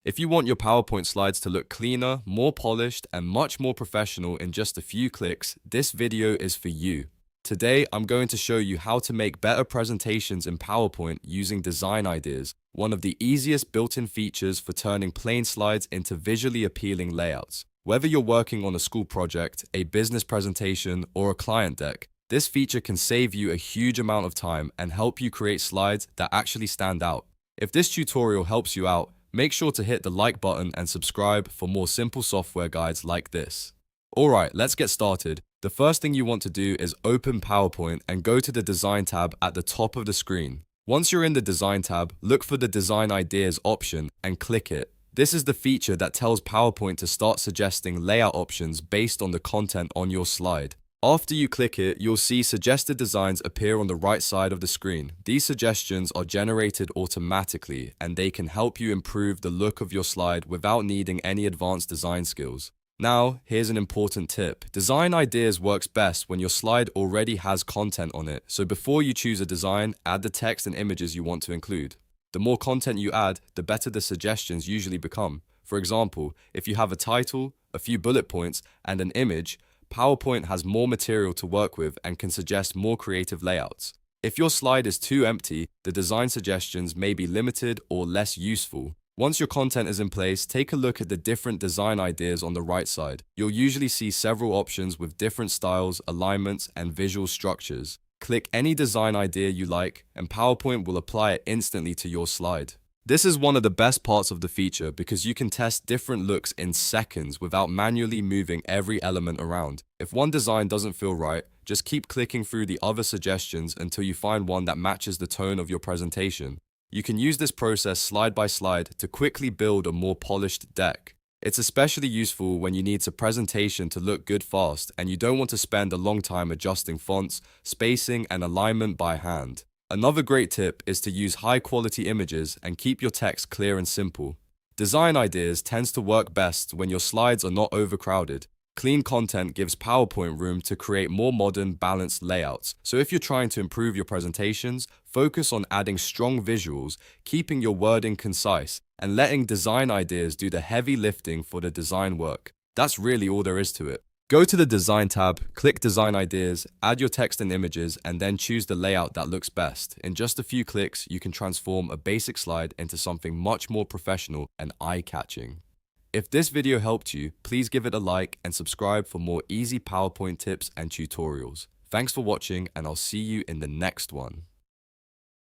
If you want your PowerPoint slides to look cleaner, more polished, and much more professional in just a few clicks, this video is for you. Today, I'm going to show you how to make better presentations in PowerPoint using design ideas, one of the easiest built-in features for turning plain slides into visually appealing layouts. Whether you're working on a school project, a business presentation, or a client deck, this feature can save you a huge amount of time and help you create slides that actually stand out. If this tutorial helps you out, make sure to hit the like button and subscribe for more simple software guides like this. Alright, let's get started. The first thing you want to do is open PowerPoint and go to the Design tab at the top of the screen. Once you're in the Design tab, look for the Design Ideas option and click it. This is the feature that tells PowerPoint to start suggesting layout options based on the content on your slide. After you click it, you'll see suggested designs appear on the right side of the screen. These suggestions are generated automatically, and they can help you improve the look of your slide without needing any advanced design skills. Now, here's an important tip. Design Ideas works best when your slide already has content on it, so before you choose a design, add the text and images you want to include. The more content you add, the better the suggestions usually become. For example, if you have a title, a few bullet points, and an image, PowerPoint has more material to work with and can suggest more creative layouts. If your slide is too empty, the design suggestions may be limited or less useful. Once your content is in place, take a look at the different design ideas on the right side. You'll usually see several options with different styles, alignments, and visual structures. Click any design idea you like, and PowerPoint will apply it instantly to your slide. This is one of the best parts of the feature because you can test different looks in seconds without manually moving every element around. If one design doesn't feel right, just keep clicking through the other suggestions until you find one that matches the tone of your presentation. You can use this process slide by slide to quickly build a more polished deck. It's especially useful when you need a presentation to look good fast and you don't want to spend a long time adjusting fonts, spacing, and alignment by hand. Another great tip is to use high-quality images and keep your text clear and simple. Design Ideas tends to work best when your slides are not overcrowded. Clean content gives PowerPoint room to create more modern, balanced layouts. So if you're trying to improve your presentations, focus on adding strong visuals, keeping your wording concise, and letting Design Ideas do the heavy lifting for the design work. That's really all there is to it. Go to the Design tab, click Design Ideas, add your text and images, and then choose the layout that looks best. In just a few clicks, you can transform a basic slide into something much more professional and eye-catching. If this video helped you, please give it a like and subscribe for more easy PowerPoint tips and tutorials. Thanks for watching, and I'll see you in the next one.